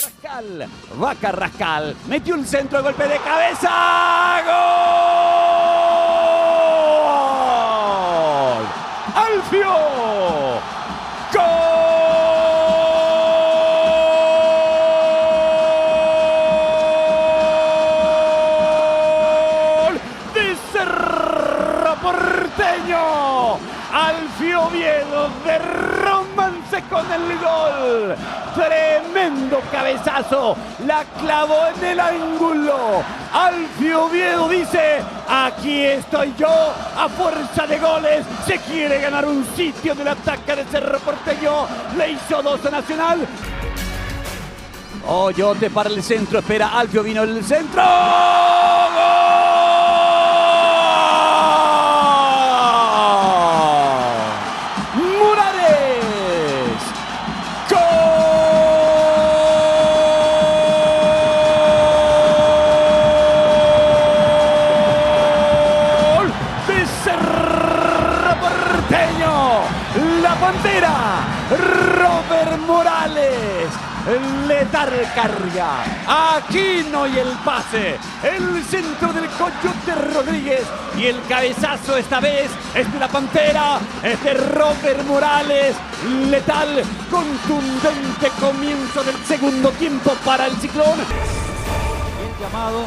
Carrascal, va Carrascal, metió un centro de golpe de cabeza, ¡gol! ¡Alfio! ¡Gol! De Cerro Porteño, Alfio Oviedo de romance con el gol. Tremendo cabezazo, la clavó en el ángulo. Alfio Oviedo dice: aquí estoy yo, a fuerza de goles. Se quiere ganar un sitio en el ataque de Cerro Porteño. Le hizo 2 a Nacional. Oyote para el centro, espera Alfio, vino el centro. ¡Gol! La Pantera, Robert Morales, letal carga, Aquino y el pase, el centro del Coyote Rodríguez y el cabezazo esta vez es de la Pantera, es de Robert Morales, letal, contundente comienzo del segundo tiempo para el Ciclón. El llamado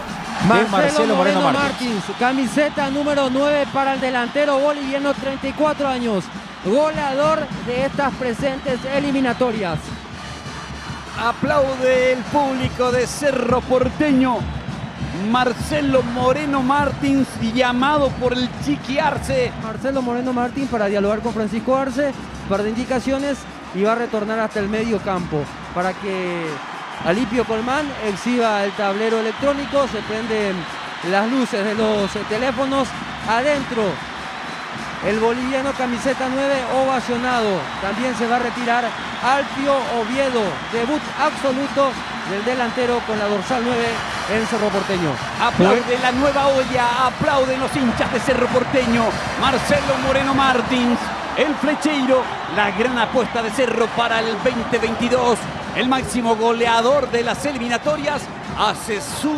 Marcelo Moreno Martins, camiseta número 9 para el delantero boliviano, 34 años, goleador de estas presentes eliminatorias. Aplaude el público de Cerro Porteño. Marcelo Moreno Martins, llamado por el Chiqui Arce. Marcelo Moreno Martins para dialogar con Francisco Arce, par de indicaciones, y va a retornar hasta el medio campo para que Alipio Colmán exhiba el tablero electrónico. Se prenden las luces de los teléfonos. Adentro, el boliviano camiseta 9 ovacionado. También se va a retirar Alfio Oviedo, debut absoluto del delantero con la dorsal 9 en Cerro Porteño. Aplaude la nueva olla, aplauden los hinchas de Cerro Porteño. Marcelo Moreno Martins, el flecheiro, la gran apuesta de Cerro para el 2022. El máximo goleador de las eliminatorias hace su